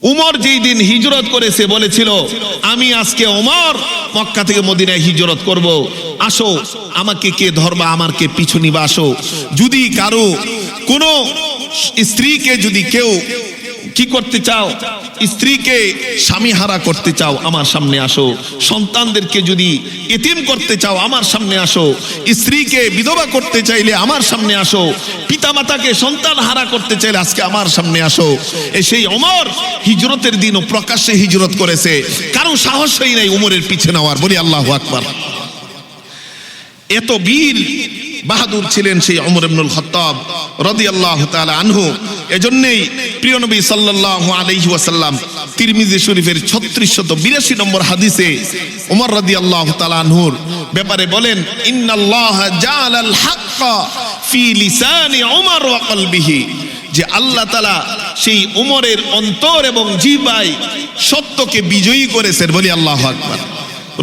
উমর যেই দিন হিজরত করেছে বলেছিল আমি আজকে ওমর মক্কা থেকে মদিনায় হিজরত করব, আসো আমাকে কে ধরবা, আমার কে পিছু নিবা, আসো যদি কারো কোনো স্ত্রীকে যদি কেউ কি করতে চাও, স্ত্রীকে স্বামী হারা করতে চাও আমার সামনে আসো, সন্তানদেরকে যদি এতিম করতে চাও আমার সামনে আসো, স্ত্রীকে বিধবা করতে চাইলে আমার সামনে আসো, পিতামাতাকে সন্তান হারা করতে চাইলে আজকে আমার সামনে আসো। সেই ওমর হিজরতের দিনও প্রকাশ্যে হিজরত করেছে, কারো সাহসই নাই উমরের পিছে নেওয়ার। বলি আল্লাহু আকবার। এত বীর বাহাদুর ছিলেন সেই ওমর ইবনুল খাত্তাব রাদিয়াল্লাহু তাআলা আনহু। এজন্যই প্রিয় নবী সাল্লাল্লাহু আলাইহি ওয়াসাল্লাম তিরমিজি শরীফের 3682 নম্বর হাদিসে ওমর রাদিয়াল্লাহু তাআলা আনহুর ব্যাপারে বলেন, ইন্নাল্লাহা জাআলাল হাক্কা ফি লিসানি ওমর ওয়া কলবিহি, যে আল্লাহ তাআলা সেই ওমরের অন্তর এবং জিহ্বায় সত্যকে বিজয়ী করেছেন। বলি আল্লাহু আকবার।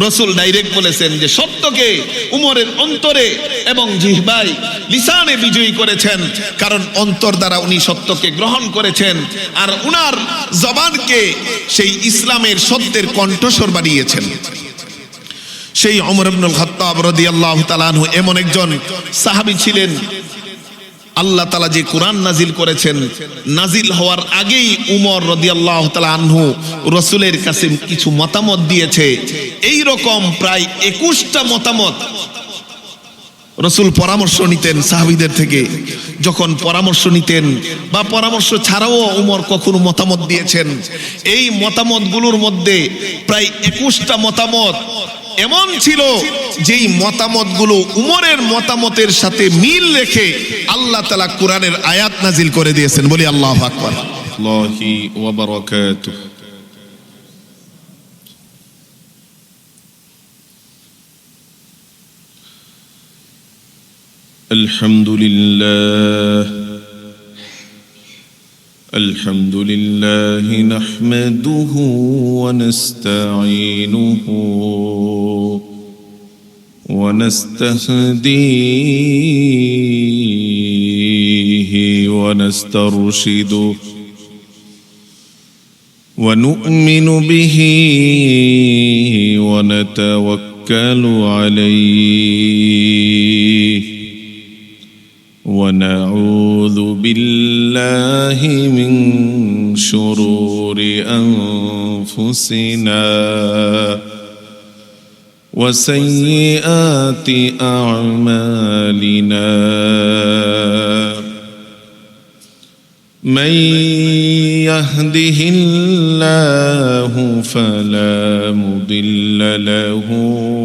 রসুল ডাইরেক্ট বলেছেন যে সত্যকে উমরের অন্তরে এবং জিহ্বায় লিসানে বিজয়ী করেছেন, কারণ অন্তর দ্বারা উনি সত্যকে গ্রহণ করেছেন আর উনার জবানকে সেই ইসলামের সত্যের কণ্ঠস্বর বানিয়েছেন। সেই ওমর ইবনুল খাত্তাব রাদিয়াল্লাহু তাআলা আনহু এমন একজন সাহাবী ছিলেন, আল্লাহ তাআলা যে কোরআন নাজিল করেছেন, নাজিল হওয়ার আগেই উমর রাদিয়াল্লাহু তাআলা আনহু রাসূলের কাছে কিছু মতামত দিয়েছে। এই রকম প্রায় 21টা মতামত রাসূল পরামর্শ নিতেন সাহাবীদের থেকে। যখন পরামর্শ নিতেন বা পরামর্শ ছাড়াও উমর কখনো মতামত দিয়েছেন, এই মতামতগুলোর মধ্যে প্রায় 21টা মতামত এমন ছিল যেই মতামতগুলো উমরের মতামতের সাথে মিল রেখে আল্লাহ তাআলা কোরআনের আয়াত নাজিল করে দিয়েছেন। বলি আল্লাহু আকবার। আল্লাহি ওয়া বারাকাতুহু। الحمد لله نحمده ونستعينه ونستهديه ونسترشده ونؤمن به ونتوكل عليه ونعوذ بالله من شرور أنفسنا وسيئات أعمالنا، من يهده الله فلا مضل له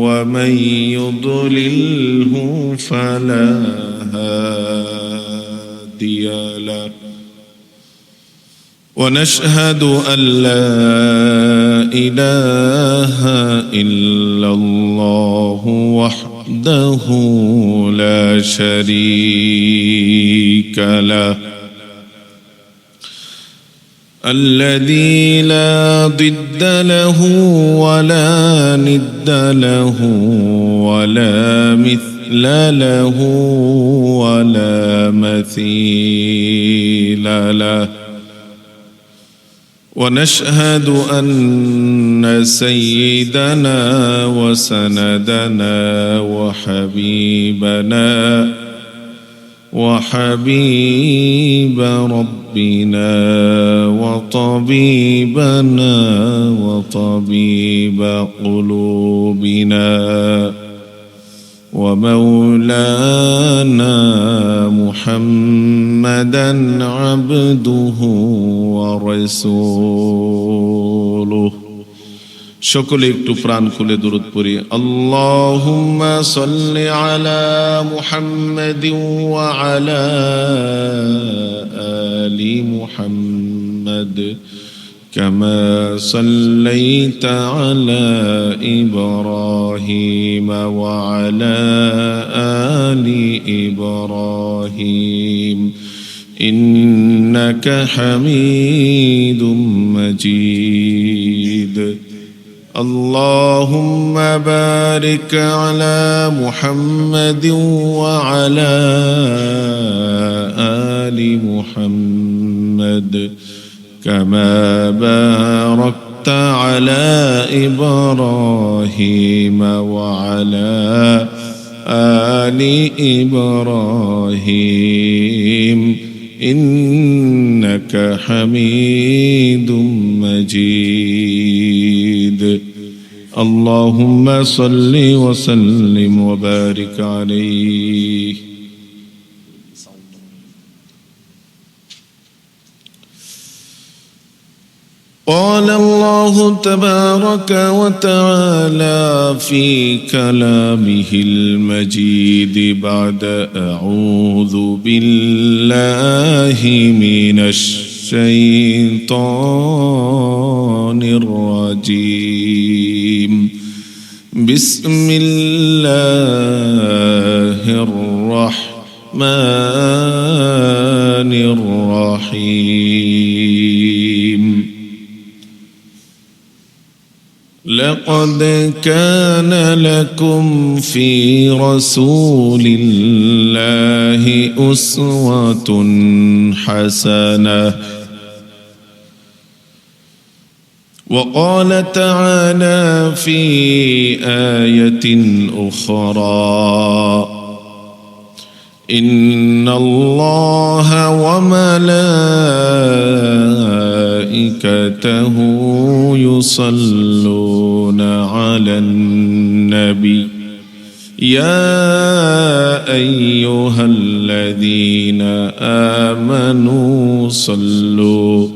ومن يضلله فلا هادي له، ونشهد أن لا إله إلا الله وحده لا شريك له، الذي لا ضد له ولا ند له ولا مثل له ولا مثيل له، ونشهد أن سيدنا وسندنا وحبيب ربنا وطبيبنا وطبيب قلوبنا ومولانا محمدا عبده ورسوله। সকলে একটু প্রাণ খুলে দরুদ পড়ি। আল্লাহুম্মা সাল্লি আলা মুহাম্মাদিন ওয়া আলা আলি মুহাম্মাদ كما صليت على إبراهيم وعلى آل إبراهيم إنك حميد مجيد، اللهم بارك على محمد وعلى آل محمد كما باركت على إبراهيم وعلى آل إبراهيم إنك حميد مجيد اللهم صل وسلم وبارك عليه. قال الله تبارك وتعالى في كلامه المجيد بعد أعوذ بالله من الشيطان الرجيم بسم الله الرحمن الرحيم لقد كان لكم في رسول الله أسوة حسنة. وقال تعالى في آية أخرى إن الله وملائكته يصلون على النبي يا أيها الذين آمنوا صلوا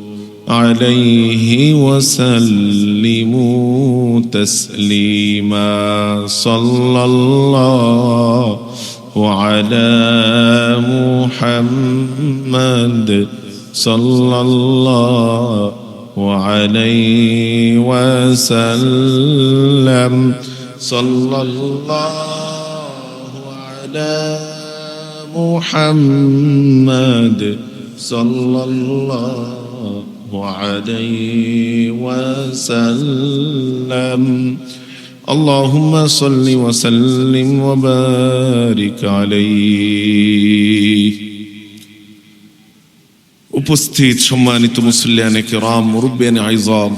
عليه وسلموا تسليما صلى الله على محمد صلى الله عليه وسلم صلى الله على محمد صلى الله عليه وسلم اللهم صل وسلم وبارك عليه. উপস্থিত সম্মানিত মুসল্লিয়ানে কিরাম, মুরব্বিয়ানে আইজাম,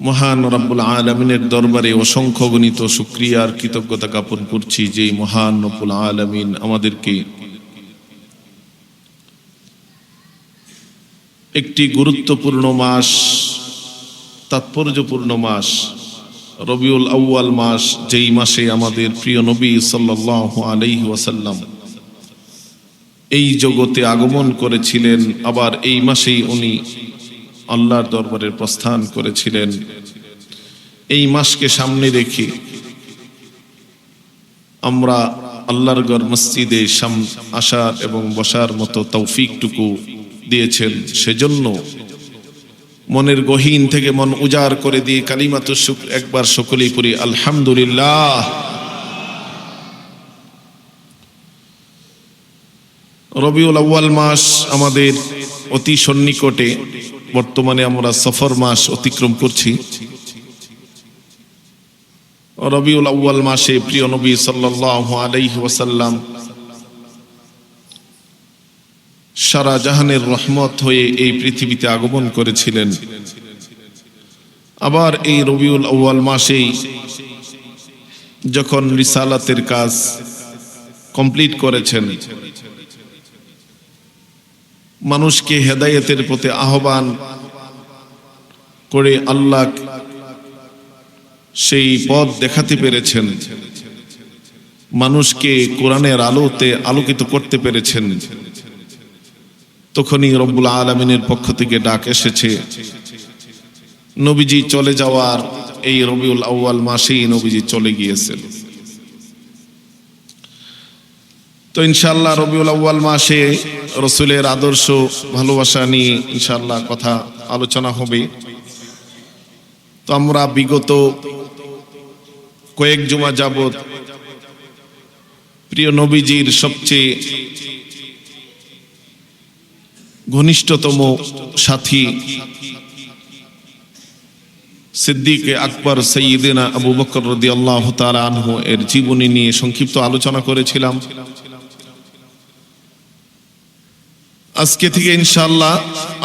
মহান রব্বুল আলামিনের দরবারে অসংখ্য গণিত শুকরিয়া আর কৃতজ্ঞতা জ্ঞাপন করছি যে মহান রব্বুল আলামিন আমাদেরকে একটি গুরুত্বপূর্ণ মাস, তাৎপর্যপূর্ণ মাস রবিউল আউয়াল মাস, যেই মাসে আমাদের প্রিয় নবী সাল্লাল্লাহু আলাইহি ওয়াসাল্লাম এই জগতে আগমন করেছিলেন, আবার এই মাসেই উনি আল্লাহর দরবারে প্রস্থান করেছিলেন। এই মাসকে সামনে রেখে আমরা আল্লাহর ঘর মসজিদে আসার এবং বসার মতো তৌফিকটুকু দিয়েছেন। সেজন্য মনের গহীন থেকে মন উজাড় করে দিয়ে কালিমাতুশ শুকর একবার সকলেই পড়ি আলহামদুলিল্লাহ। রবিউল আউয়াল মাস আমাদের অতি সন্নিকটে, বর্তমানে আমরা সফর মাস অতিক্রম করছি। রবিউল আউয়াল মাসে প্রিয় নবী সাল্লাল্লাহু আলাইহি ওয়াসাল্লাম সারা জাহানের রহমত হয়ে এই পৃথিবীতে আগমন করেছিলেন। আবার এই রবিউল আউয়াল মাসেই যখন রিসালাতের কাজ কমপ্লিট করেছেন, মানুষকে হেদায়েতের পথে আহ্বান করে আল্লাহ সেই পথ দেখাতে পেরেছেন, মানুষকে কোরআনের আলোতে আলোকিত করতে পেরেছেন, তখনই রব্বুল আলামিনের পক্ষ থেকে ডাক এসেছে নবীজি চলে যাওয়ার। এই রবিউল আউয়াল মাসেই নবীজি চলে গিয়েছেন। তো ইনশাআল্লাহ রবিউল আউয়াল মাসে রাসূলের আদর্শ ভালোবাসা নিয়ে ইনশাআল্লাহ কথা আলোচনা হবে। তো আমরা বিগত কয়েক জুমা যাবত প্রিয় নবীজির সবচেয়ে ঘনিষ্ঠতম সাথী সিদ্দিক আকবর সাইয়্যিদিনা আবু বকর রাদিয়াল্লাহু তাআলা আনহু এর জীবনী নিয়ে সংক্ষিপ্ত আলোচনা করেছিলাম। আজকে থেকে ইনশাআল্লাহ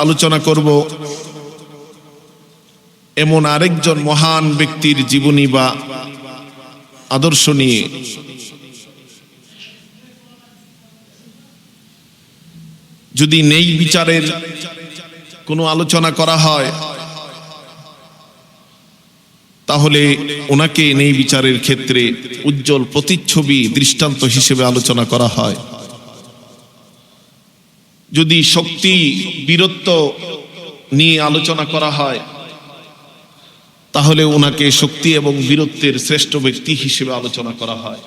আলোচনা করব এমন আরেকজন মহান ব্যক্তির জীবনী বা আদর্শ নিয়ে। যদি নেই বিচারের কোনো আলোচনা করা হয় তাহলে ওনাকে নেই বিচারের ক্ষেত্রে উজ্জ্বল প্রতিচ্ছবি দৃষ্টান্ত হিসেবে আলোচনা করা হয়। যদি শক্তি বীরত্ব নিয়ে আলোচনা করা হয় তাহলে ওনাকে শক্তি এবং বীরত্বের শ্রেষ্ঠ ব্যক্তি হিসেবে আলোচনা করা হয়।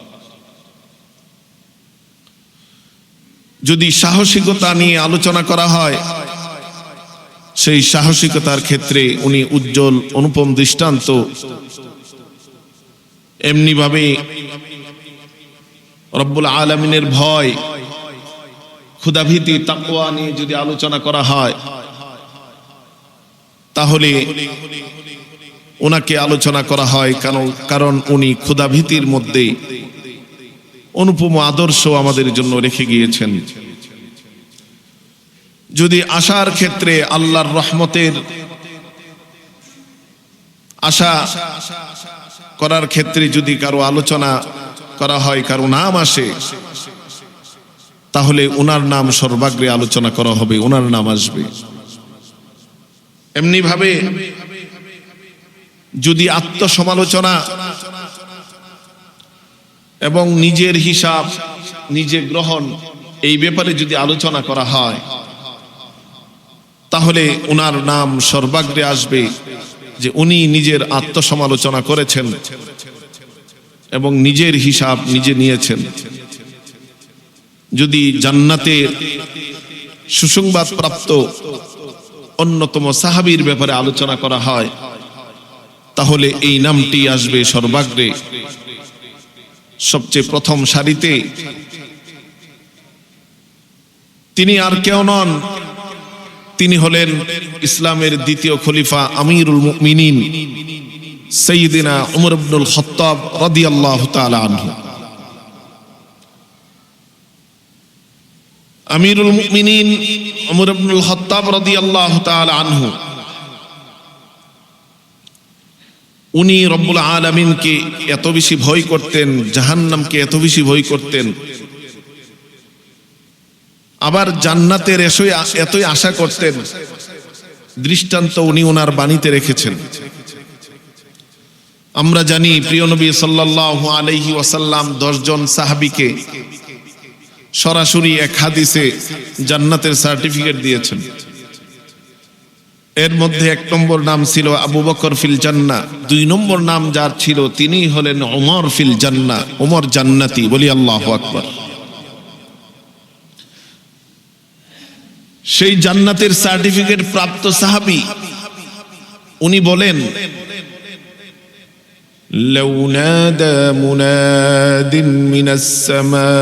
যদি সাহসিকতা নিয়ে আলোচনা করা হয় সেই সাহসিকতার ক্ষেত্রে উনি উজ্জ্বল অনুপম দৃষ্টান্ত। এমনি ভাবে রব্বুল আলামিনের ভয়, ক্ষুধাভীতি, তাকওয়া নিয়ে যদি আলোচনা করা হয় তাহলে ওনাকে আলোচনা করা হয়, কারণ উনি ক্ষুধাভীতির মধ্যে অনুপম আদর্শ আমাদের জন্য রেখে গিয়েছেন। যদি আশার ক্ষেত্রে আল্লাহর রহমতের আশা করার ক্ষেত্রে যদি কারো আলোচনা করা হয়, কারো নাম আসে, তাহলে ওনার নাম সর্বাগ্রে আলোচনা করা হবে, ওনার নাম আসবে। এমনি ভাবে যদি আত্মসমালোচনা এবং নিজের হিসাব, নিজে গ্রহণ, এই ব্যাপারে যদি আলোচনা করা হয় তাহলে ওনার নাম সর্বাগ্রে আসবে, যে উনি নিজের আত্মসমালোচনা করেছেন এবং নিজের হিসাব নিজে নিয়েছেন। যদি জান্নাতের সুসংবাদ প্রাপ্ত অন্যতম সাহাবীর ব্যাপারে আলোচনা করা হয় তাহলে এই নামটি আসবে সর্বাগ্রে, সবচেয়ে প্রথম সারিতে। তিনি আর কেউ নন, তিনি হলেন ইসলামের দ্বিতীয় খলিফা আমিরুল মুমিনিন সাইয়্যিদিনা উমর ইবনুল খাত্তাব রাদিয়াল্লাহু তাআলা আনহু। আমিরুল মুমিনিন উমর ইবনুল খাত্তাব রাদিয়াল্লাহু তাআলা আনহু, উনি রব্বুল আলামিনকে এত বেশি ভয় করতেন, জাহান্নামকে এত বেশি ভয় করতেন, আবার জান্নাতের এতই আশা করতেন, দৃষ্টান্ত উনি ওনার বাণীতে রেখেছেন। আমরা জানি প্রিয় নবী সাল্লাল্লাহু আলাইহি ওয়াসাল্লাম 10 জন সাহাবীকে সরাসরি এক হাদিসে জান্নাতের সার্টিফিকেট দিয়েছেন। এর মধ্যে 1 নম্বর নাম ছিল আবু বকর ফিল জান্নাহ, 2 নম্বর নাম যার ছিল তিনি হলেন ওমর ফিল জান্নাহ, ওমর জান্নাতি। বলি আল্লাহু আকবার। সেই জান্নাতের সার্টিফিকেট প্রাপ্ত সাহাবী উনি বলেন, লাউ নাদা মুনাদিন মিনাস সামা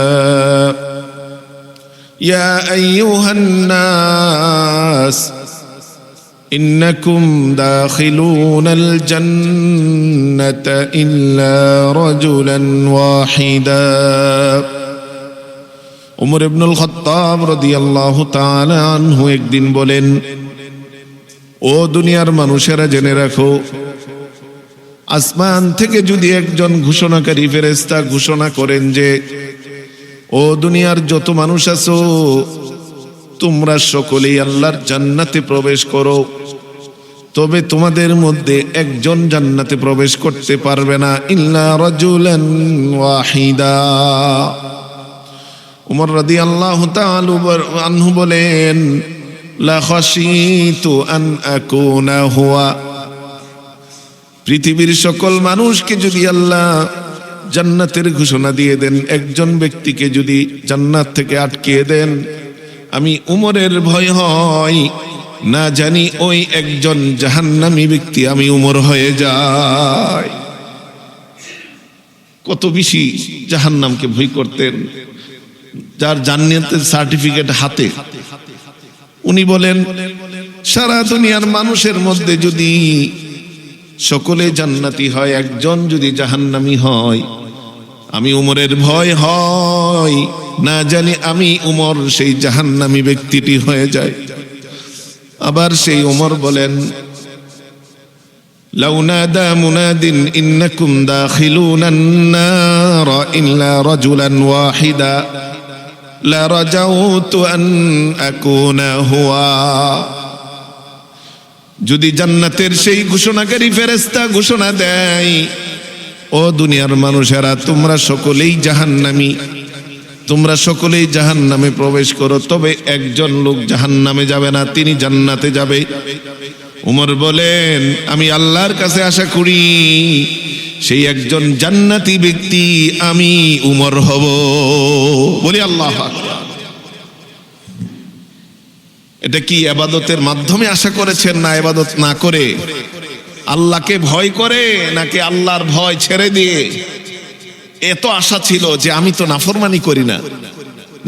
ইয়া আইয়ুহান নাস ইন্নাকুম দাখিলুনাল জান্নাতা ইল্লা রাজুলান ওয়াহিদা। উমর ইবনুল খাত্তাব রাদিয়াল্লাহু তাআলা আনহু একদিন বলেন, ও দুনিয়ার মানুষেরা জেনে রাখো, আসমান থেকে যদি একজন ঘোষণাকারী ফেরেশতা ঘোষণা করেন যে ও দুনিয়ার যত মানুষ আছো তোমরা সকলেই আল্লাহর জান্নাতে প্রবেশ করো, তবে তোমাদের মধ্যে একজন জান্নাতে প্রবেশ করতে পারবে না, ইল্লা রাজুলান ওয়াহিদা। উমর রাদিয়াল্লাহু তাআলা আনহু বলেন, লা খাশিতু আন আকুনা হুয়া। পৃথিবীর সকল মানুষকে যদি আল্লাহ জান্নাতের ঘোষণা দিয়ে দেন, একজন ব্যক্তিকে যদি জান্নাত থেকে আটকিয়ে দেন, আমি উমরের ভয় হয় না জানি ওই একজন জাহান্নামী ব্যক্তি আমি উমর হয়ে যাই। কত বেশি জাহান্নামকে ভয় করতেন, যার জান্নাতের সার্টিফিকেট হাতে। উনি বলেন, সারা দুনিয়ার মানুষের মধ্যে যদি সকলে জান্নাতি হয়, একজন যদি জাহান্নামী হয়, আমি উমরের ভয় হয় না জানি আমি উমর সেই জাহান্নামী ব্যক্তিটি হয়ে যায়। আবার সেই উমর বলেন, লাউ নাদা মুনাদিন ইন্নাকুম দাখিলুনান নার ইল্লা রাজুলান ওয়াহিদা লা রাজাউতু আন আকুনা হুয়া। যদি জান্নাতের সেই ঘোষণাকারী ফেরেশতা ঘোষণা দেয়, ও দুনিয়ার মানুষেরা তোমরা সকলেই জাহান্নামী, তোমরা সকলেই জাহান্নামে প্রবেশ করো, তবে একজন লোক জাহান্নামে যাবে না, তিনি জান্নাতে যাবে। উমর বলেন, আমি আল্লাহর কাছে আশা করি সেই একজন জান্নাতি ব্যক্তি আমি উমর হব। বলি আল্লাহু আকবার। এটা কি ইবাদতের মাধ্যমে আশা করেছেন, না ইবাদত না করে আল্লাহকে ভয় করে, নাকি আল্লাহর ভয় ছেড়ে দিয়ে এত আশা ছিল যে আমি তো নাফরমানি করি না?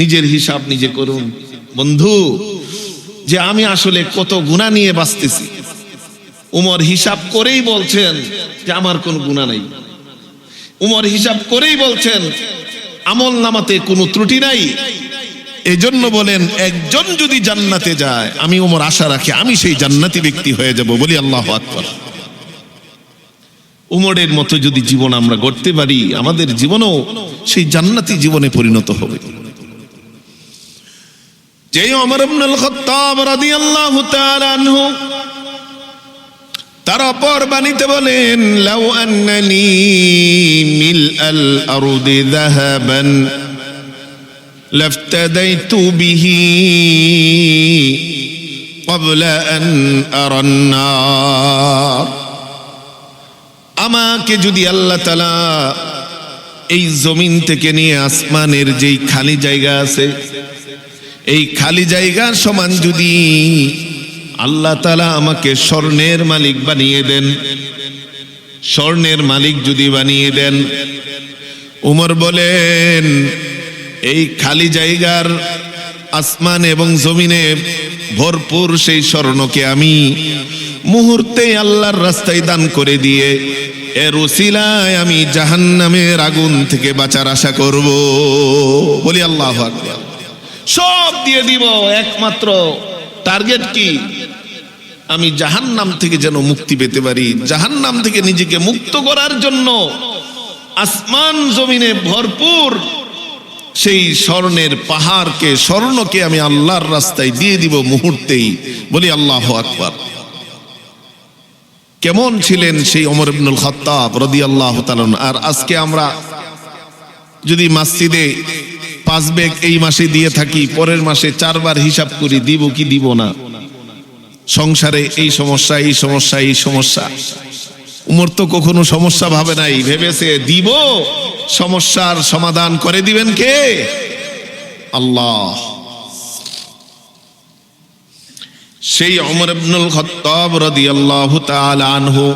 নিজের হিসাব নিজে করুন বন্ধু, যে আমি আসলে কত গুনাহ নিয়ে বাঁচতেছি। উমর হিসাব করেই বলছেন যে আমার কোনো গুনাহ নাই। উমর হিসাব করেই বলছেন আমল নামাতে কোনো ত্রুটি নাই। এজন্য বলেন, একজন যদি জান্নাতে যায়, আমি উমর আশা রাখি আমি সেই জান্নাতি ব্যক্তি হয়ে যাব। বলি আল্লাহু আকবার। উমরের মতো যদি জীবন আমরা গড়তে পারি, আমাদের জীবনও সেই জান্নাতি জীবনে পরিণত হবে। যে ওমর ইবনুল খাত্তাব রাদিয়াল্লাহু তাআলা আনহু তার অপর বাণীতে বলেন, লাউ আন্নানি মিল আল আরদি যাহাবান লাফতাদাইতু বিহি ক্বাবলা আন আরান নার। আমাকে যদি আল্লাহ তাআলা এই জমিন থেকে নিয়ে আসমানের যেই খালি জায়গা আছে, এই খালি জায়গার সমান যদি আল্লাহ তাআলা আমাকে স্বর্ণের মালিক বানিয়ে দেন, স্বর্ণের মালিক যদি বানিয়ে দেন, উমর বলেন এই খালি জায়গার আসমান এবং জমিনে ভরপুর সেই স্বর্ণকে আমি মুহূর্তে আল্লাহর রাস্তায় দান করে দিয়ে এর উসিলায় আমি জাহান্নামের আগুন থেকে বাঁচার আশা করব। বলি আল্লাহু আকবার। সব দিয়ে দিব, একমাত্র টার্গেট কি? আমি জাহান্নাম থেকে যেন মুক্তি পেতে পারি। জাহান্নাম থেকে নিজেকে মুক্ত করার জন্য আসমান জমিনে ভরপুর সেই স্বর্ণের পাহাড়কে, স্বর্ণকে আমি আল্লাহর রাস্তায় দিয়ে দিব মুহূর্তেই। বলি আল্লাহু আকবার। কেমন ছিলেন সেই ওমর ইবনুল খাত্তাব রাদিয়াল্লাহু তাআলা। আর আজকে আমরা যদি মসজিদে 5 ব্যাগ এই মাসে দিয়ে থাকি, পরের মাসে 4 বার হিসাব করি দিব কি দিব না। সংসারে এই সমস্যা, এই সমস্যা, এই সমস্যা। উমর তো কখনো সমস্যা ভাবে নাই, ভেবেছে দিব, সমস্যার সমাধান করে দিবেন কে? আল্লাহ। সেই ওমর ইবনুল খাত্তাব রাদিয়াল্লাহু তাআলা আনহু,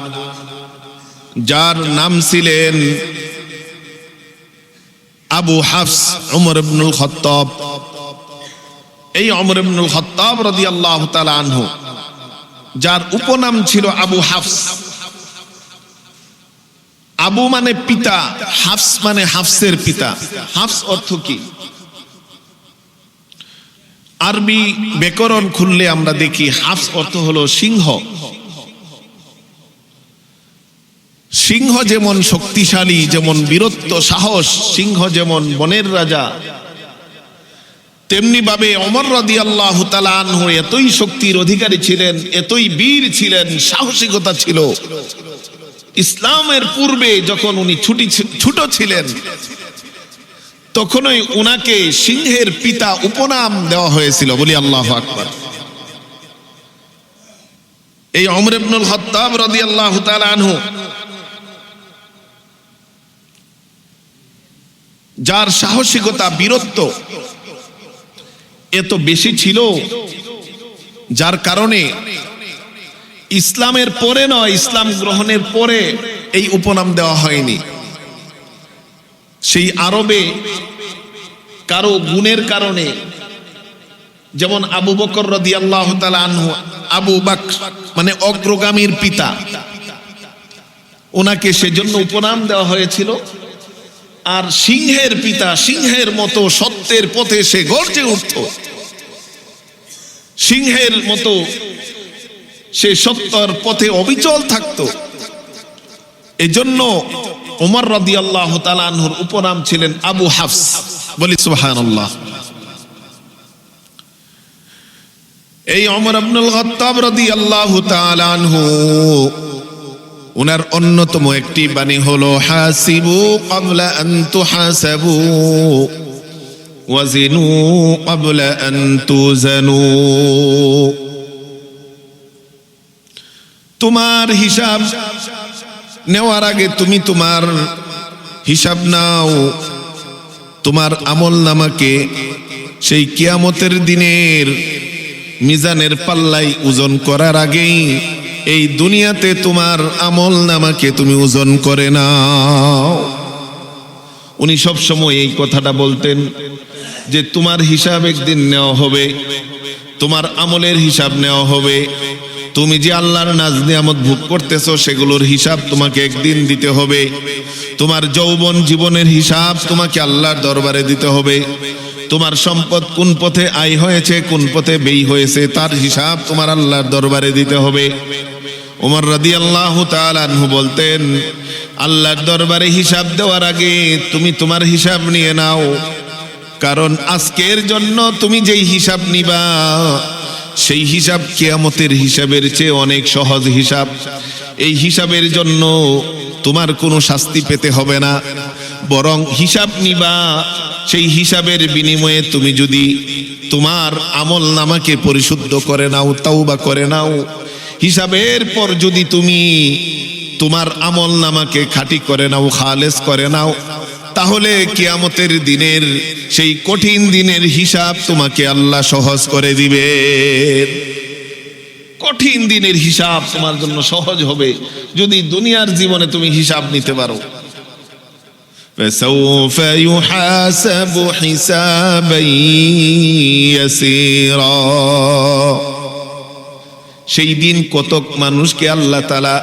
যার নাম ছিলেন আবু হাফস ওমর ইবনুল খাত্তাব, এই ওমর ইবনুল খাত্তাব রাদিয়াল্লাহু তাআলা আনহু যার উপনাম ছিল আবু হাফস। আবু মানে পিতা, হাফস মানে হাফসের পিতা। হাফস অর্থ কি? আরবি ব্যাকরণ খুললে আমরা দেখি হাফস অর্থ হলো সিংহ। সিংহ যেমন শক্তিশালী, যেমন বীরত্ব সাহস, সিংহ যেমন বনের রাজা, তেমনি ভাবে ওমর রাদিয়াল্লাহু তাআলা আনহু এতই শক্তির অধিকারী ছিলেন, এতই বীর ছিলেন, সাহসিকতা ছিল। ইসলামের পূর্বে যখন উনি ছোট ছিলেন, তখনই উনাকে সিংহের পিতা উপনাম দেওয়া হয়েছিল। বলি আল্লাহু আকবার। এই ওমর ইবনুল খাত্তাব রাদিয়াল্লাহু তাআলা আনহু, যার সাহসিকতা, বীরত্ব এত বেশি ছিল, যার কারণে ইসলামের পরে নয়, ইসলাম গ্রহণের পরে এই উপনাম দেওয়া হয়নি। সেই আরবে কারো গুণের কারণে, যেমন আবু বকর রাদিয়াল্লাহু তাআলা আনহু, আবু বকর মানে অগ্রগামীর পিতা, ওনাকে সেজন্য উপনাম দেওয়া হয়েছিল। আর সিংহের পিতা সিংহের মতো সত্যের পথে সে গর্জে উঠত, সিংহের মতো সে সত্যের পথে অবিচল থাকত। এজন্য ওমর রাদিয়াল্লাহু তাআলা আনহুর উপনাম ছিলেন আবু হাফস। বলি সুবহানাল্লাহ। এই ওমর ইবনুল খাত্তাব রাদিয়াল্লাহু তাআলা আনহু, উনার অন্যতম একটি বাণী হলো হাসিবু ক্বাবলা আন তুহাসাবু ওয়াজিনু ক্বাবলা আন তুজানু। তোমার হিসাব নেওয়ার আগে তুমি তোমার হিসাব নাও। তোমার আমলনামাকে সেই কিয়ামতের দিনের মিজানের পাল্লাই ওজন করার আগেই এই দুনিয়াতে তোমার আমলনামাকে তুমি ওজন করে নাও। উনি সব সময় এই কথাটা বলতেন যে তোমার হিসাব একদিন নেওয়া হবে, তোমার আমলের হিসাব নেওয়া হবে। তুমি যে আল্লাহর নাজ নিয়ামত ভোগ করতেছো সেগুলোর হিসাব তোমাকে একদিন দিতে হবে। তোমার যৌবন জীবনের হিসাব তোমাকে আল্লাহর দরবারে দিতে হবে। তোমার সম্পদ কোন পথে আয় হয়েছে, কোন পথে ব্যয় হয়েছে, তার হিসাব তোমার আল্লাহর দরবারে দিতে হবে। ওমর রাদিয়াল্লাহু তাআলা আনহু বলতেন, আল্লাহর দরবারে হিসাব দেওয়ার আগে তুমি তোমার হিসাব নিয়ে নাও। কারণ আজকের জন্য তুমি যেই হিসাব নিবা সেই হিসাব কিয়ামতের হিসাবের চেয়ে অনেক সহজ হিসাব। এই হিসাবের জন্য তোমার কোনো শাস্তি পেতে হবে না, বরং হিসাব নিবা। সেই হিসাবের বিনিময়ে তুমি যদি তোমার আমলনামাকে পরিশুদ্ধ করে নাও, তাওবা করে নাও, হিসাবের পর যদি তুমি তোমার আমলনামাকে খাঁটি করে নাও, খালেস করে নাও, তাহলে কিয়ামতের দিনের সেই কঠিন দিনের হিসাব তোমাকে আল্লাহ সহজ করে দিবে। কঠিন দিনের হিসাব তোমার জন্য সহজ হবে যদি দুনিয়ার জীবনে তুমি হিসাব নিতে পারো। فسوف يحاسب حسابا يسيرا। সেই দিন কতক মানুষকে আল্লাহ তাআলা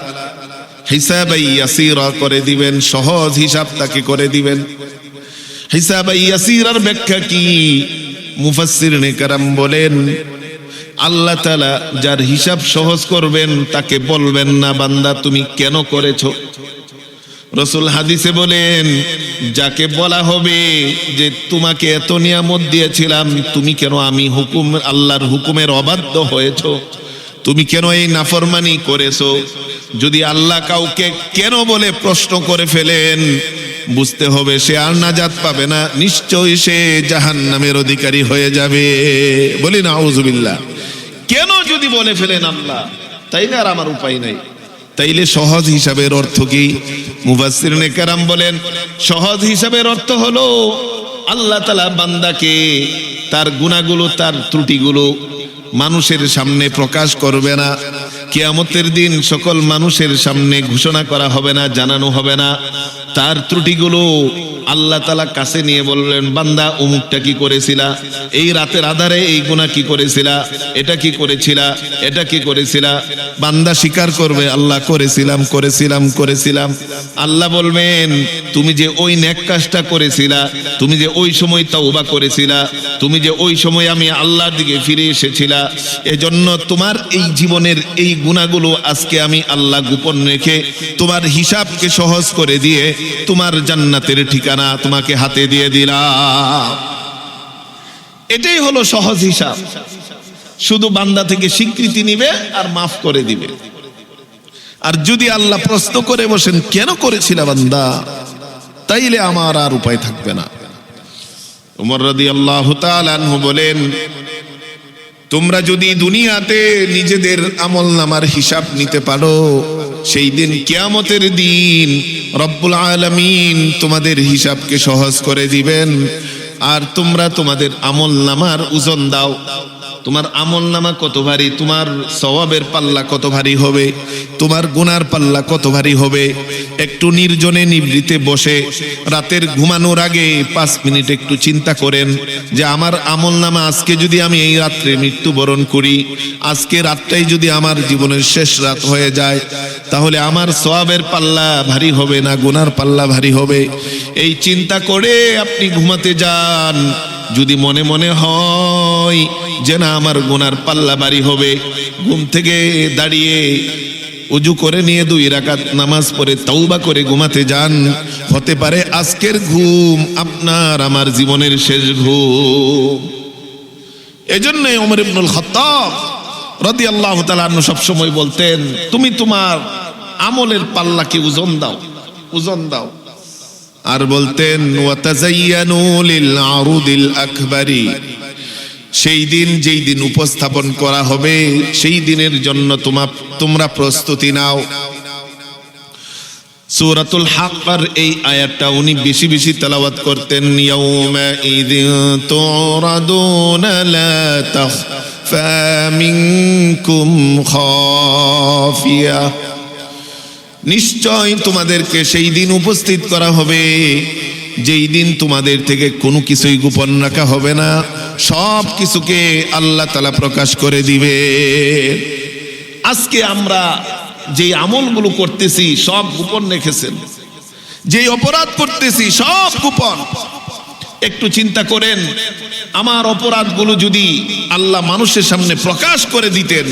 হিসাবাই ইয়াসিরা করে দিবেন, সহজ হিসাব তাকে করে দিবেন। হিসাবাই ইয়াসিরার ব্যাখ্যা কি? মুফাসসিরিনে কেরাম বলেন, আল্লাহ তাআলা যার হিসাব সহজ করবেন তাকে বলবেন না বান্দা তুমি কেন করেছো। রাসূল হাদিসে বলেন, যাকে বলা হবে যে তোমাকে এত নিয়ামত দিয়েছিলাম, তুমি কেন আমি আল্লাহর হুকুমের অবাধ্য হয়েছো, তুমি কেন এই নাফরমানি করেছো। যদি আল্লাহ কাউকে কেন বলে প্রশ্ন করে ফেলেন, বুঝতে হবে সে আর নাজাত পাবে না, নিশ্চয়ই সে জাহান্নামের অধিকারী হয়ে যাবে। বলি নাউযুবিল্লাহ। কেন যদি বলে ফেলেন আল্লাহ, তাইলে আর আমার উপায় নাই। তাইলে সহজ হিসাবের অর্থ কি? মুফাসসিরিনে কেরাম বলেন, সহজ হিসাবের অর্থ হলো আল্লাহ তাআলা বান্দাকে তার গুনাহগুলো, তার ত্রুটিগুলো মানুষের সামনে প্রকাশ করবে না। কিয়ামতের দিন সকল মানুষের সামনে ঘোষণা করা হবে না, জানানো হবে না। তার ত্রুটিগুলো আল্লাহ তাআলা কাছে নিয়ে বললেন, বান্দা অমুকটা কি করেছিলা, এই রাতের আধারে এই গুনাহ কি করেছিলা, এটা কি করেছিলা, এটা কি করেছিলা। বান্দা স্বীকার করবে, আল্লাহ করেছিলাম করেছিলাম করেছিলাম। আল্লাহ বলবেন, তুমি যে ওই নেক কাজটা করেছিলা, তুমি যে ওই সময় তাওবা করেছিলা, তুমি যে ওই সময় আমি আল্লাহর দিকে ফিরে এসেছিলা, এজন্য তোমার এই জীবনের এই গুনাহগুলো আজকে আমি আল্লাহ গোপন রেখে তোমার হিসাবকে সহজ করে দিয়ে তোমার জান্নাতের ঠিকানা তোমাকে হাতে দিয়ে দিলাম। এটাই হলো সহজ হিসাব। শুধু বান্দা থেকে স্বীকৃতি নিবে আর মাফ করে দিবে। আর যদি আল্লাহ প্রশ্ন করে বসেন, কেন করেছিলা বান্দা, তাইলে আমার আর উপায় থাকবে না। ওমর রাদিয়াল্লাহু তাআলা আনহু বলেন, তোমরা যদি দুনিয়াতে নিজেদের আমলনামার হিসাব নিতে পারো, সেই দিন কিয়ামতের দিন রব্বুল আলামিন তোমাদের হিসাবকে সহজ করে দিবেন। আর তোমরা তোমাদের আমলনামার ওজন দাও, তোমার আমলনামা কত ভারী, তোমার সওয়াবের পাল্লা কত ভারী হবে, তোমার গুনার পাল্লা কত ভারী হবে। একটু নির্জনে নিভৃতে বসে রাতের ঘুমানোর আগে 5 মিনিট একটু চিন্তা করেন যে আমার আমলনামা আজকে যদি আমি এই রাত্রে মৃত্যুবরণ করি, আজকে রাতটাই যদি আমার জীবনের শেষ রাত হয়ে যায়, তাহলে আমার সওয়াবের পাল্লা ভারী হবে না গুনার পাল্লা ভারী হবে। এই চিন্তা করে আপনি ঘুমাতে যান। যদি মনে মনে হয় যে না আমার গুনার পাল্লা ভারী হবে, ঘুম থেকে দাঁড়িয়ে উজু করে নিয়ে 2 রাকাত নামাজ পড়ে তওবা করে ঘুমাতে যান। হতে পারে আজকের ঘুম আপনার আমার জীবনের শেষ ঘুম। এজন্য ওমর ইবনুল খাত্তাব রাদিয়াল্লাহু তাআলা আনহু সব সময় বলতেন, তুমি তোমার আমলের পাল্লাকে ওজন দাও, ওজন দাও। আর বলতেন ওয়াতাযায়্যানু লিল আরুদিল আকবারি, সেই দিন যেই দিন উপস্থাপন করা হবে সেই দিনের জন্য তোমরা প্রস্তুতি নাও। সূরাতুল হাক্কার এই আয়াতটা উনি বেশি বেশি তেলাওয়াত করতেন। ইয়াউমা ইযিন তুরাদুনা লা তাখফা মিনকুম খাফিয়া, নিশ্চয় তোমাদেরকে সেই দিন উপস্থিত করা হবে যেই দিন তোমাদের থেকে কোনো কিছুই গোপন রাখা হবে না, সব কিছুকে আল্লাহ তাআলা প্রকাশ করে দিবে। আজকে আমরা যে আমলগুলো করতেছি সব গোপন রেখেছেন, যে অপরাধ করতেছি সব গোপন। একটু চিন্তা করেন, আমার অপরাধগুলো যদি আল্লাহ মানুষের সামনে প্রকাশ করে দিতেন,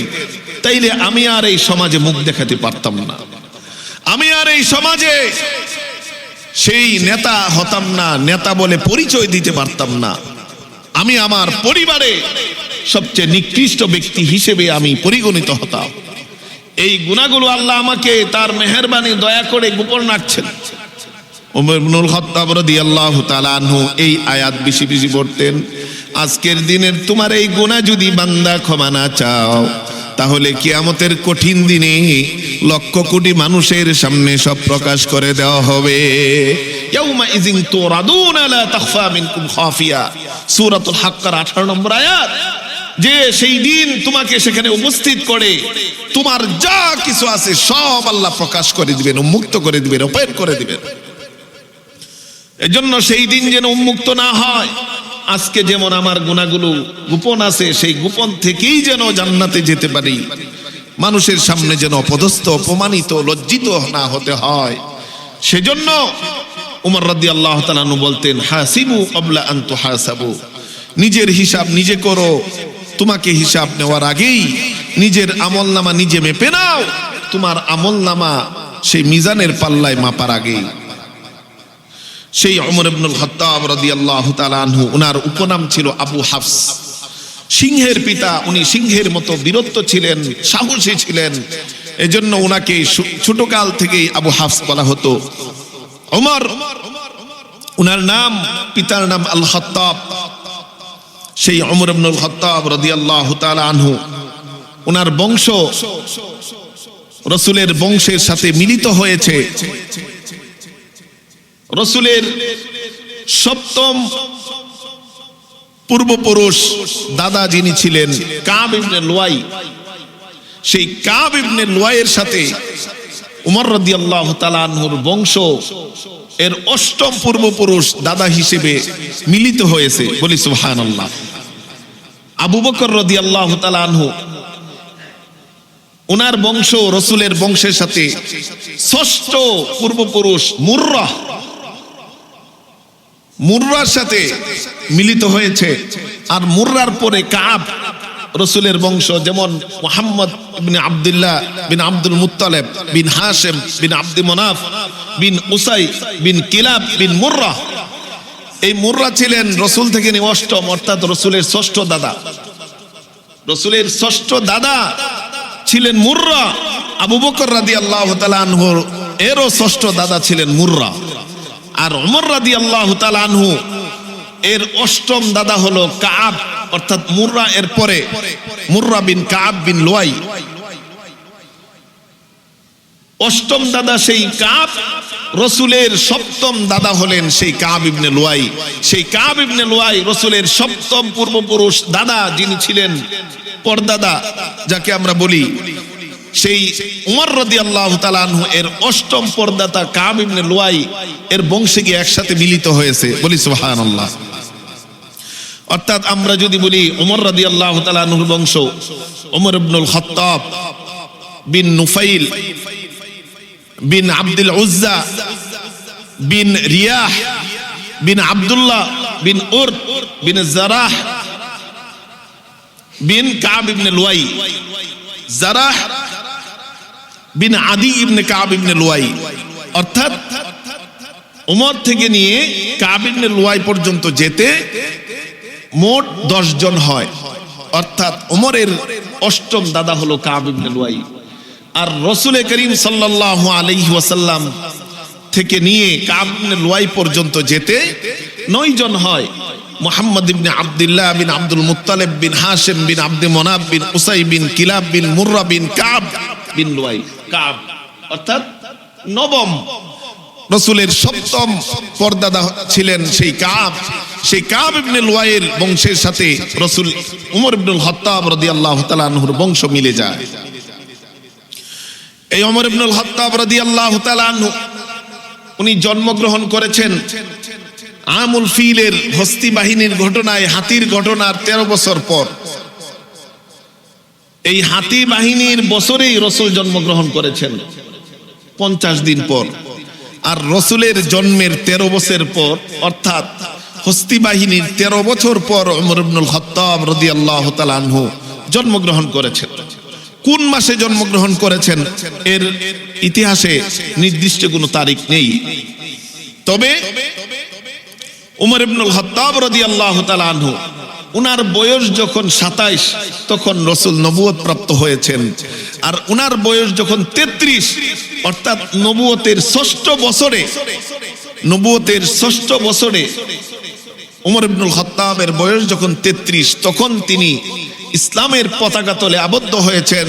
তাইলে আমি আর এই সমাজে মুখ দেখাতে পারতাম না, আমি আর এই সমাজে সেই নেতা হতাম না, নেতা বলে পরিচয় দিতে পারতাম না। আমি আমার পরিবারে সবচেয়ে নিকৃষ্ট ব্যক্তি হিসেবে আমি পরিগণিত হতাম। এই গুনাহগুলো আল্লাহ আমাকে তার মেহেরবানি দয়া করে গোপন রাখছেন। ওমর ইবনুল খাত্তাব রাদিয়াল্লাহু তাআলা আনহু এই আয়াত বেশি বেশি পড়তেন। আজকের দিনের তোমার এই গুনাহ যদি বান্দা ক্ষমা না চাও, তাহলে কিয়ামতের কঠিন দিনে লক্ষ কোটি মানুষের সামনে সব প্রকাশ করে দেওয়া হবে। ইয়াউমা ইযিন তুরাদুনা লা তাখফা মিনকুম খাফিয়া, সূরাতুল হাক্কার 18 নম্বর আয়াত। যে সেই দিন তোমাকে সেখানে উপস্থিত করে তোমার যা কিছু আছে সব আল্লাহ প্রকাশ করে দিবেন, উন্মুক্ত করে দিবেন, ওপেন করে দিবেন। এজন্য সেই দিন যেন উন্মুক্ত না হয়। আজকে যেমন আমার গুনাহগুলো গোপন আছে, সেই গোপন থেকেই যেন জান্নাতে যেতে পারি, মানুষের সামনে যেন অপদস্থ, অপমানিত, লজ্জিত না হতে হয়। সেজন্য উমর রাদিয়াল্লাহু তাআলা আনহু বলতেন, হাসিবু ক্বাবলা আন তুহাসাবু, নিজের হিসাব নিজে করো, তোমাকে হিসাব নেওয়ার আগেই নিজের আমলনামা নিজে মেপে নাও। তোমার আমলনামা সেই মিজানের পাল্লায় মাপার আগেই। সেই ওমর ইবনুল খাত্তাব রাদিয়াল্লাহু তাআলা আনহু, ওনার উপনাম ছিল আবু হাফস, সিংহের পিতা। উনি সিংহের মতো বীরত্ব ছিলেন, সাহসী ছিলেন। এজন্য ওনাকে ছোটকাল থেকেই আবু হাফস বলা হতো। ওমর, ওনার নাম, পিতার নাম আল খাত্তাব। সেই ওমর ইবনুল খাত্তাব রাদিয়াল্লাহু তাআলা আনহু, ওনার বংশ রাসূলের বংশের সাথে মিলিত হয়েছে। রাসূলের 7ম পূর্বপুরুষ দাদা যিনি ছিলেন কাব ইবনে লুয়াই, সেই কাব ইবনে লুয়াইয়ের সাথে উমর রাদিয়াল্লাহু তাআলা আনহুর বংশ এর 8ম পূর্বপুরুষ দাদা হিসেবে মিলিত হয়েছে। বলি সুবহানাল্লাহ। আবু বকর রাদিয়াল্লাহু তাআলা আনহু, ওনার বংশ রাসূলের বংশের সাথে 6ষ্ঠ পূর্বপুরুষ মুররার সাথে মিলিত হয়েছে। আর মুররার পরে কাব রাসূলের বংশ, যেমন মুহাম্মদ ইবনে আব্দুল্লাহ বিন আব্দুল মুত্তালিব বিন হাশিম বিন আব্দে মনাফ বিন উসাই বিন কিলাব বিন মুররা। এই মুররা ছিলেন রাসূল থেকে 8ম, অর্থাৎ রাসূলের 6ষ্ঠ দাদা। রাসূলের 6ষ্ঠ দাদা ছিলেন মুররা। আবু বকর রাদিয়াল্লাহু তাআলা আনহু এরও 6ষ্ঠ দাদা ছিলেন মুররা। আর ওমর রাদিয়াল্লাহু তাআলা আনহু এর 8ম দাদা হলো কাব, অর্থাৎ মুররা এর পরে মুররা বিন কাব বিন লুয়াই। 8ম দাদা সেই কাব, রাসূলের 7ম দাদা হলেন সেই কাব ইবনে লুয়াই। সেই কাব ইবনে লুয়াই রাসূলের 7ম পূর্বপুরুষ দাদা, যিনি ছিলেন পরদাদা, যাকে আমরা বলি সেই উমর রাদিয়াল্লাহু তাআলা আনহু এর অষ্টম পর্দাতা কাব ইবনে লুয়াই এর বংশে গিয়ে একসাথে মিলিত হয়েছে। বলি সুবহানাল্লাহ। অর্থাৎ আমরা যদি বলি উমর রাদিয়াল্লাহু তাআলা আনহুর বংশ, উমর ইবনুল খাত্তাব বিন নুফাইল বিন আব্দুল উজ্জা বিন রিয়াহ বিন আব্দুল্লাহ বিন উরদ বিন জারাহ বিন কাব ইবনে লুয়াই, জারাহ বিন আদি ইবনে কাব ইবনে লুয়াই। অর্থাৎ উমর থেকে নিয়ে কাব ইবনে লুয়াই পর্যন্ত যেতে মোট 10 জন হয়। অর্থাৎ উমরের অষ্টম দাদা হলো কাব ইবনে লুয়াই। আর রাসূল করিম সাল্লাল্লাহু আলাইহি ওয়াসাল্লাম থেকে নিয়ে কাব ইবনে লুয়াই পর্যন্ত যেতে 9 জন হয়। মুহাম্মদ ইবনে আব্দুল্লাহ বিন আব্দুল মুত্তালিব বিন হাশিম বিন আব্দে মনাফ বিন উসাই বিন কিলাব বিন মুররা বিন কাব বিন লুয়াই। কাব অর্থাৎ নবম, রাসূলের সপ্তম পর্দাদা ছিলেন সেই কাব। সেই কাব ইবনে লুয়াইয়ের বংশের সাথে রাসূল উমর ইবনুল খাত্তাব রাদিয়াল্লাহু তাআলা আনহুর বংশ মিলে যায়। এই উমর ইবনুল খাত্তাব রাদিয়াল্লাহু তাআলা আনহু উনি জন্মগ্রহণ করেছেন আমুল ফিলের হস্তি বাহিনীর ঘটনায়, হাতির ঘটনার 13 বছর পর। এই হাতি বাহিনীর বছরেই রাসূল জন্মগ্রহণ করেছেন 50 দিন পর। আর রাসূলের জন্মের 13 বছর পর, অর্থাৎ হস্তি বাহিনীর 13 বছর পর উমর ইবনুল খাত্তাব রাদিয়াল্লাহু তাআলা আনহু জন্মগ্রহণ করেছেন। কোন মাসে জন্মগ্রহণ করেছেন এর ইতিহাসে নির্দিষ্ট কোনো তারিখ নেই। তবে উমর ইবনুল খাত্তাব রাদিয়াল্লাহু তাআলা আনহু উনার বয়স যখন 27 তখন রাসূল নবুয়ত প্রাপ্ত হয়েছেন। আর উনার বয়স যখন 33, অর্থাৎ নবুয়তের ষষ্ঠ বছরে উমর ইবনুল খাত্তাবের বয়স যখন 33, তখন তিনি ইসলামের পতাকা তলে আবদ্ধ হয়েছেন।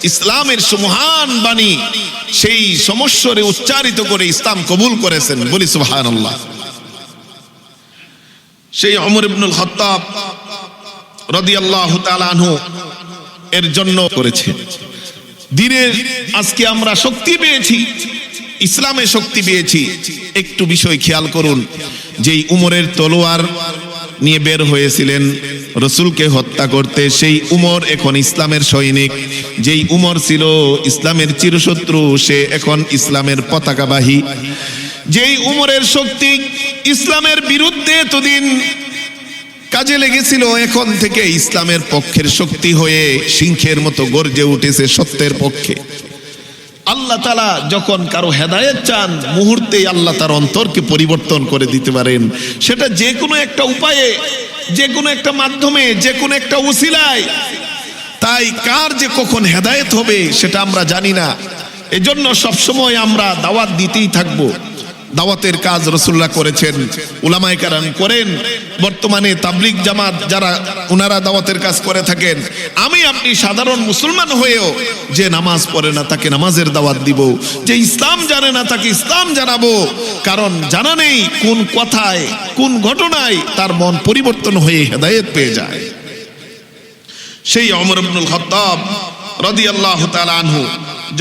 ইসলামের সুমহান বাণী সেই সমস্বরে উচ্চারিত করে ইসলাম কবুল করেছেন। বলি সুবহানাল্লাহ। সেই উমর ইবনুল খাত্তাব রাদিয়াল্লাহু তাআলা আনহু এর জন্য করেছে দিনের আজকে আমরা শক্তি পেয়েছি, ইসলামে শক্তি পেয়েছি। একটু বিষয় খেয়াল করুন, যেই উমরের তলোয়ার নিয়ে বের হয়েছিলেন রাসূলকে হত্যা করতে, সেই উমর এখন ইসলামের সৈনিক। যেই উমর ছিল ইসলামের চিরশত্রু, সে এখন ইসলামের পতাকাবাহী। যেই উমরের শক্তি ইসলামের বিরুদ্ধে এতদিন কাজে লেগেছিল, এখন থেকে ইসলামের পক্ষের শক্তি হয়ে সিংহের মতো গর্জে উঠেছে সত্যের পক্ষে। আল্লাহ তাআলা যখন কারো হেদায়েত চান, মুহূর্তেই আল্লাহ তার অন্তরকে পরিবর্তন করে দিতে পারেন। সেটা যে কোনো একটা উপায়ে, যে কোনো একটা মাধ্যমে, যে কোনো একটা ওসিলায়। তাই কার যে কখন হেদায়েত হবে সেটা আমরা জানি না। এজন্য সবসময় আমরা দাওয়াত দিতেই থাকবো। দাওয়াতের কাজ রাসূলুল্লাহ করেছেন, উলামায়ে কেরাম করেন। বর্তমানে তাবলীগ জামাত যারা, ওনারা দাওয়াতের কাজ করে থাকেন। আমি আপনি সাধারণ মুসলমান হয়েও যে নামাজ পড়ে না তাকে নামাজের দাওয়াত দিব, যে ইসলাম জানে না তাকে ইসলাম জানাবো। কারণ জানা নেই কোন কথায়, কোন ঘটনায় তার মন পরিবর্তন হয়ে হেদায়েত পেয়ে যায়। সেই উমর ইবনুল খাত্তাব রাদিয়াল্লাহু তাআলা আনহু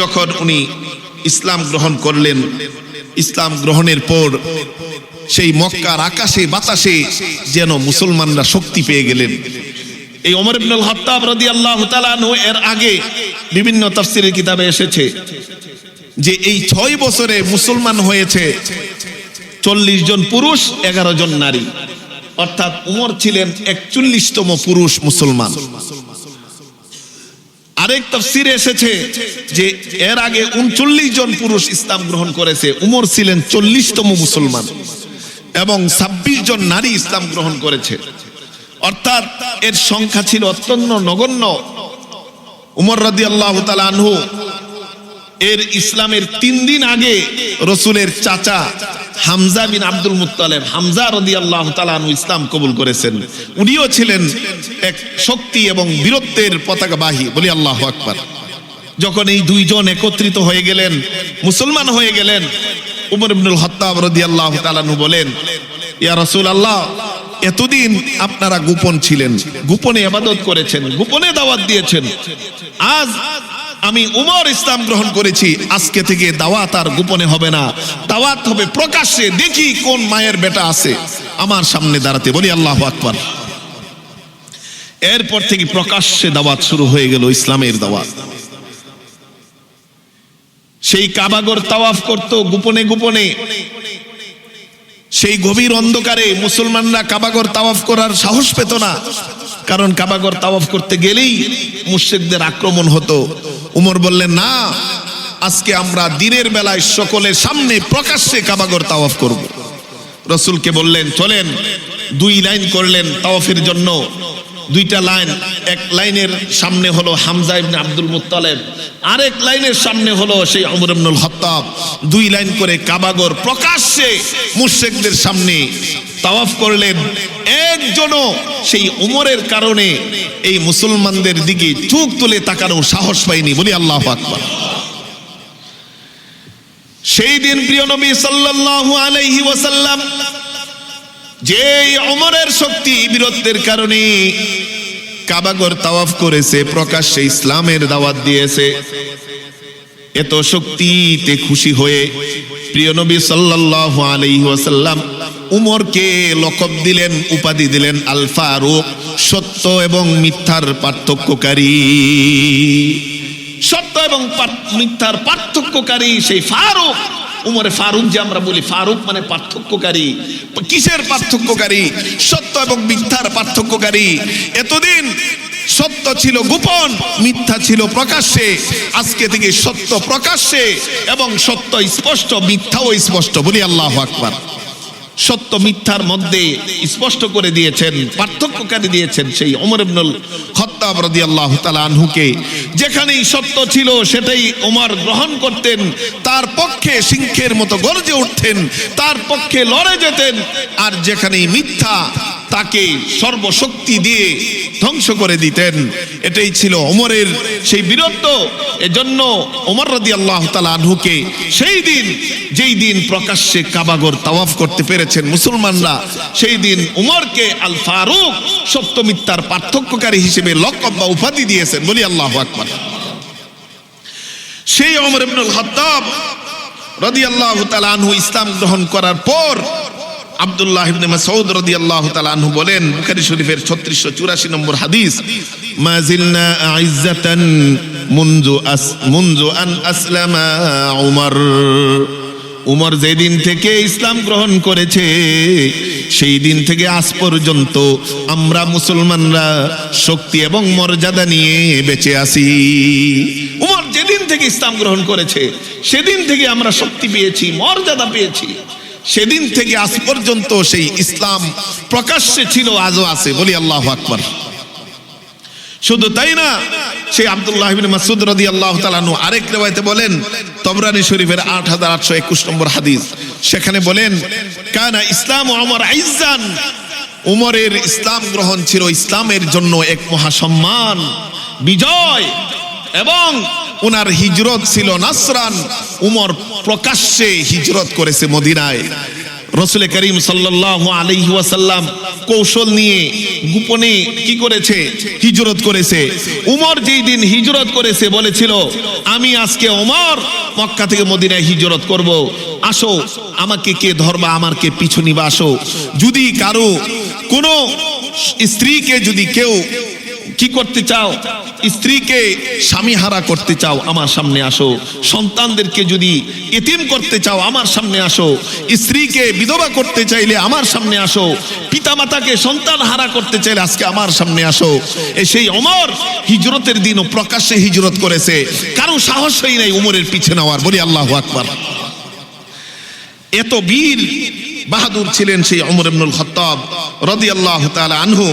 যখন উনি ইসলাম গ্রহণ করলেন, ইসলাম গ্রহণের পর সেই মক্কার আকাশে বাতাসে যেন মুসলমানরা শক্তি পেয়ে গেলেন। এই ওমর ইবনুল খাত্তাব রাদিয়াল্লাহু তাআলা আনহু এর আগে বিভিন্ন তাফসীরের কিতাবে এসেছে যে এই 6 বছরে মুসলমান হয়েছে 40 জন পুরুষ, 11 জন নারী। অর্থাৎ উমর ছিলেন 41তম পুরুষ মুসলমান। আরেক তাফসীরে এসেছে যে এর আগে 39 জন পুরুষ ইসলাম গ্রহণ করেছে, উমর ছিলেন 40তম মুসলমান, এবং 26 জন নারী ইসলাম গ্রহণ করেছে। অর্থাৎ এর সংখ্যা ছিল অত্যন্ত নগণ্য। উমর রাদিয়াল্লাহু তাআলা আনহু এর ইসলামের 3 দিন আগে রাসূলের চাচা হামজা বিন আব্দুল মুত্তালিব, হামজা রাদিয়াল্লাহু তাআলা আনহু ইসলাম কবুল করেছেন। উনিও ছিলেন এক শক্তি এবং বীরত্বের পতাকাবাহী। বলি আল্লাহু আকবার। যখন এই 2 জন একত্রিত হয়ে গেলেন, মুসলমান হয়ে গেলেন, উমর ইবনুল খাত্তাব রাদিয়াল্লাহু তাআলা আনহু বলেন, ইয়া রাসূলুল্লাহ, এতদিন আপনারা গোপন ছিলেন, গোপনে ইবাদত করেছেন, গোপনে দাওয়াত দিয়েছেন। আজ আমি উমর ইসলাম গ্রহণ করেছি, আজকে থেকে দাওয়াত আর গোপনে হবে না, দাওয়াত হবে প্রকাশ্যে। দেখি কোন মায়ের বেটা আছে আমার সামনে দাঁড়াতে। বলি আল্লাহু আকবার। এরপর থেকে প্রকাশ্যে দাওয়াত শুরু হয়ে গেল, ইসলামের দাওয়াত। সেই কাবাগর তাওয়াফ করত গোপনে গোপনে। সেই গভীর অন্ধকারে মুসলমানরা কাবাগর তাওয়াফ করার সাহস পেত না, কারণ কাবাগর তাওয়াফ করতে গেলেই মুশরিকদের আক্রমণ হতো। উমর বললেন, না, আজকে আমরা দিনের বেলায় সকলের সামনে প্রকাশ্যে কাবাগর তাওয়াফ করব। রাসূলকে বললেন, চলেন। 2 লাইন করলেন তাওয়াফের জন্য, 2টা লাইন। এক লাইনের সামনে হলো হামজা ইবনে আব্দুল মুত্তালিব, আরেক লাইনের সামনে হলো সেই ওমর ইবনুল খাত্তাব। 2 লাইন করে কাবাগর প্রকাশ্যে মুশরিকদের সামনে তাওয়াফ করলেন। একজনও সেই উমরের কারণে এই মুসলমানদের দিকে চোখ তুলে তাকানোর সাহস পায়নি। বলি আল্লাহু আকবার। সেই দিন প্রিয় নবী সাল্লাল্লাহু আলাইহি ওয়াসাল্লাম যে উমরের শক্তি বীরত্বের কারণে কাবাগর তাওয়াফ করেছে, প্রকাশ্যে ইসলামের দাওয়াত দিয়েছে, এত শক্তিতে খুশি হয়ে প্রিয় নবী সাল্লাল্লাহু আলাইহি ওয়াসাল্লাম উমরকে লকব দিলেন, উপাধি দিলেন আল ফারুক, সত্য এবং মিথ্যার পার্থক্যকারী। সত্য এবং মিথ্যার পার্থক্যকারী সেই ফারুক। উমরে ফারুক যে আমরা বলি, ফারুক মানে পার্থক্যকারী। কিসের পার্থক্যকারী? সত্য এবং মিথ্যার পার্থক্যকারী। এতদিন সত্য ছিল গোপন, মিথ্যা ছিল প্রকাশ্যে। আজকে থেকে সত্য প্রকাশ্যে এবং সত্য স্পষ্ট, মিথ্যাও স্পষ্ট। বলি আল্লাহু আকবার। সত্য মিথ্যার মধ্যে স্পষ্ট করে দিয়েছেন, পার্থক্যকারী দিয়েছেন সেই ওমর ইবনুল খাত্তাব রাদিয়াল্লাহু তাআলা আনহুকে। যেখানেই সত্য ছিল সেটাই ওমর গ্রহণ করতেন, তার পক্ষে সিংহের মতো গর্জে উঠতেন, তার পক্ষে লড়ে যেতেন। আর যেখানেই মিথ্যা, তাকে সর্বশক্তি দিয়ে ধ্বংস করে দিতেন। এটাই ছিল ওমরের সেই বীরত্ব। এজন্য ওমর রাদিয়াল্লাহু তাআলা আনহুকে সেই দিন, যেই দিন প্রকাশ্যে কাবাগর তাওয়াফ করতে পেরেছেন মুসলমানরা, সেই দিন উমরকে আল ফারুক, সত্য মিথ্যার পার্থক্যকারী হিসেবে লকব বা উপাধি দিয়েছেন। বলি আল্লাহু আকবার। সেই ওমর ইবনুল খাত্তাব রাদিয়াল্লাহু তাআলা আনহু ইসলাম গ্রহণ করার পর আব্দুল্লাহ ইবনে মাসউদ রাদিয়াল্লাহু তাআলা আনহু বলেন, বুখারী শরীফের 3684 নম্বর হাদিস, মা জিলনা আইজ্জাতান মুনজু আন আসলামা উমর। উমর যেদিন থেকে ইসলাম গ্রহণ করেছে সেই দিন থেকে আজ পর্যন্ত আমরা মুসলমানরা শক্তি এবং মর্যাদা নিয়ে বেঁচে আছি। উমর যেদিন থেকে ইসলাম গ্রহণ করেছে সেদিন থেকে আমরা শক্তি পেয়েছি, মর্যাদা পেয়েছি। সেদিন থেকে আজ পর্যন্ত সেই ইসলাম প্রকাশ্যে ছিল, আজও আছে। বলি আল্লাহু আকবার। শুধু তাই না, সেই আব্দুল্লাহ ইবনে মাসউদ রাদিয়াল্লাহু তাআলা আনহু আরেক riwayate বলেন, তবরানী শরীফের 8821 নম্বর হাদিস, সেখানে বলেন, কানা ইসলামু উমর আইজ্জান। উমরের ইসলাম গ্রহণ ছিল ইসলামের জন্য এক মহাসম্মান, বিজয়, এবং উনার হিজরত ছিল নাসরান। উমর প্রকাশ্যে হিজরত করেছে মদিনায়। রাসূল করিম সাল্লাল্লাহু আলাইহি ওয়াসাল্লাম কৌশল নিয়ে গোপনে কি করেছে? হিজরত করেছে। উমর যেই দিন হিজরত করেছে বলেছিল, আমি আজকে উমর মক্কা থেকে মদিনায় হিজরত করব, আসো আমাকে কে ধরবা, আমার কে পিছু নিবা, আসো। যদি কারো কোনো স্ত্রীকে যদি কেউ কি করতে চাও, স্ত্রীকে স্বামী হারা করতে চাও, আমার সামনে আসো। সন্তানদেরকে যদি এতিম করতে চাও, আমার সামনে আসো। স্ত্রীকে বিধবা করতে চাইলে আমার সামনে আসো। পিতামাতাকে সন্তান হারা করতে চাইলে আজকে আমার সামনে আসো। সেই ওমর হিজরতের দিনও প্রকাশ্যে হিজরত করেছে, কারো সাহস হয় নাই উমরের পিছে নেওয়ার। বলি আল্লাহু আকবার। এত বীর বাহাদুর ছিলেন সেই ওমর ইবনুল খাত্তাব রাদিয়াল্লাহু তাআলা আনহু।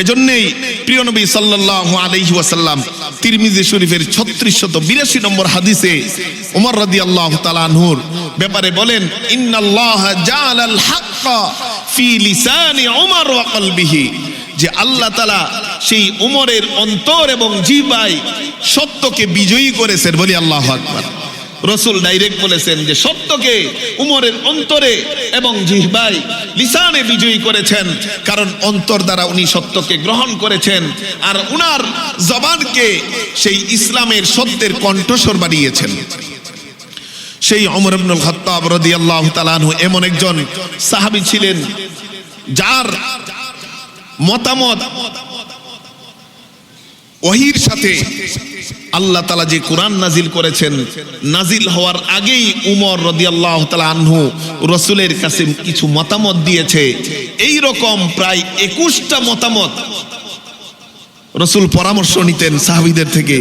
এজন্যই প্রিয় নবী সাল্লাল্লাহু আলাইহি ওয়াসাল্লাম তিরমিজি শরীফের 3682 নম্বর হাদিসে ওমর রাদিয়াল্লাহু তাআলা আনহুর ব্যাপারে বলেন, ইন্নাল্লাহা জাআলাল হাক্কা ফি লিসানি ওমর ওয়া কলবিহি, যে আল্লাহ তাআলা সেই ওমরের অন্তর এবং জিহ্বায় সত্যকে বিজয়ী করেছেন। বলি আল্লাহু আকবার। রসুল ডাইরেক্ট বলেছেন যে সত্যকে উমরের অন্তরে এবং জিহ্বায় লিসানে বিজয়ী করেছেন, কারণ অন্তর দ্বারা উনি সত্যকে গ্রহণ করেছেন আর উনার জবানকে সেই ইসলামের সত্যের কণ্ঠস্বর বানিয়েছেন। সেই ওমর ইবনুল খাত্তাব রাদিয়াল্লাহু তাআলা আনহু এমন একজন সাহাবী ছিলেন যার মতামত ওহীর সাথে আল্লাহ তাআলা যে কোরআন নাজিল করেছেন, নাজিল হওয়ার আগেই উমর রাদিয়াল্লাহু তাআলা আনহু রাসূলের কাছে কিছু মতামত দিয়েছে। এই রকম প্রায় 21টা মতামত রাসূল পরামর্শ নিতেন সাহাবীদের থেকে।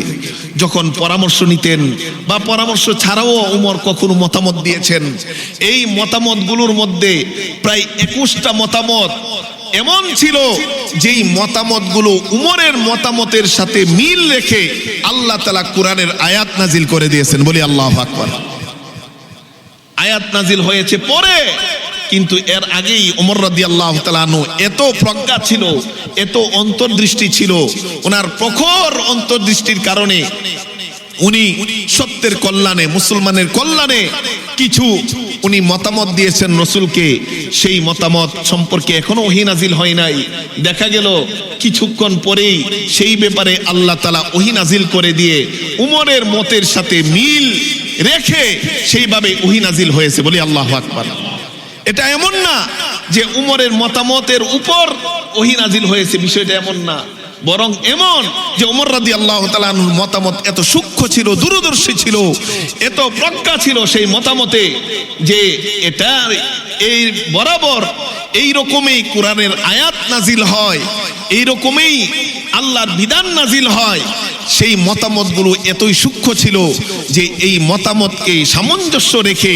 যখন পরামর্শ নিতেন বা পরামর্শ ছাড়াও উমর কখনো মতামত দিয়েছেন, এই মতামতগুলোর মধ্যে প্রায় 21টা মতামত এমন ছিল যেই মতামতগুলো উমরের মতামতের সাথে মিল রেখে আল্লাহ তাআলা কোরআনের আয়াত নাজিল করে দিয়েছেন। বলি আল্লাহু আকবার। আয়াত নাজিল হয়েছে পরে, কিন্তু এর আগেই ওমর রাদিয়াল্লাহু তাআলা আনহু এত প্রজ্ঞা ছিল, এত অন্তর্দৃষ্টি ছিল, ওনার প্রখর অন্তর্দৃষ্টির কারণে উনি সত্যের কল্যাণে, মুসলমানের কল্যাণে কিছু উনি মতামত দিয়েছেন রাসূলকে। সেই মতামত সম্পর্কে এখনো ওহী নাজিল হয় নাই। দেখা গেল কিছুক্ষণ পরেই সেই ব্যাপারে আল্লাহ তাআলা ওহী নাজিল করে দিয়ে উমরের মতের সাথে মিল রেখে সেইভাবে ওহী নাজিল হয়েছে। বলি আল্লাহু আকবার। এটা এমন না যে উমরের মতামতের উপর ওহী নাজিল হয়েছে, বিষয়টা এমন না, বরং এমন যে ওমর রাদিয়াল্লাহু তাআলা আনহুর মতামত এত সূক্ষ্ম ছিল, দূরদর্শী ছিল, এত প্রজ্ঞা ছিল সেই মতামতে যে এটা এই বরাবর এই রকমই কোরআনের আয়াত নাজিল হয়, এই রকমই আল্লাহর বিধান নাজিল হয়। সেই মতামতগুলো এতই সূক্ষ্ম ছিল যে এই মতামতকে সামঞ্জস্য রেখে,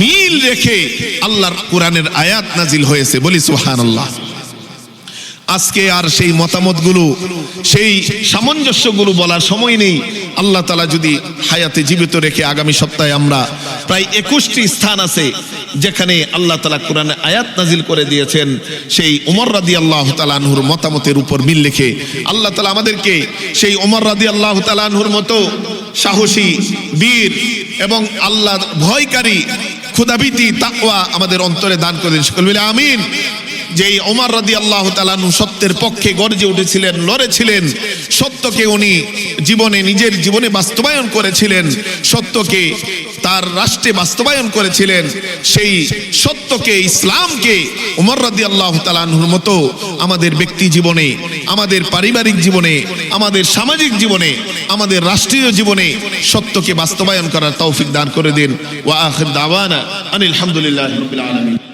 মিল রেখে আল্লাহর কোরআনের আয়াত নাজিল হয়েছে। বলি সুবহানাল্লাহ। আজকে আর সেই মতামতগুলো, সেই সামঞ্জস্যগুলো বলার সময় নেই। আল্লাহ তাআলা যদি হায়াতে জীবিত রেখে আগামী সপ্তাহে আমরা প্রায় 21টি স্থান আছে যেখানে আল্লাহ তাআলা কোরআনে আয়াত নাজিল করে দিয়েছেন, সেই ওমর রাদিয়াল্লাহু তাআলা আনহুর মতামতের উপর মিল রেখে আল্লাহ তাআলা আমাদেরকে সেই ওমর রাদিয়াল্লাহু তাআলা আনহুর মতো সাহসী, বীর এবং আল্লাহ ভয়কারী, ক্ষুধাভীতি, তাকওয়া আমাদের অন্তরে দান করে দিন। সকলে বলি আমিন। যেই ওমর রাদিয়াল্লাহু তাআলা আনহু সত্যের পক্ষে গর্জে উঠেছিলেন, লড়েছিলেন, সত্যকে উনি জীবনে, নিজের জীবনে বাস্তবায়ন করেছিলেন, সত্যকে তার রাষ্ট্রে বাস্তবায়ন করেছিলেন, সেই সত্যকে, ইসলামকে ওমর রাদিয়াল্লাহু তাআলা আনহুর মতো আমাদের ব্যক্তি জীবনে, আমাদের পারিবারিক জীবনে, আমাদের সামাজিক জীবনে, আমাদের রাষ্ট্রীয় জীবনে সত্যকে বাস্তবায়ন করার তৌফিক দান করে দিন। ওয়া আখির দাওয়ানা আনিল হামদুলিল্লাহি রাব্বিল আলামিন।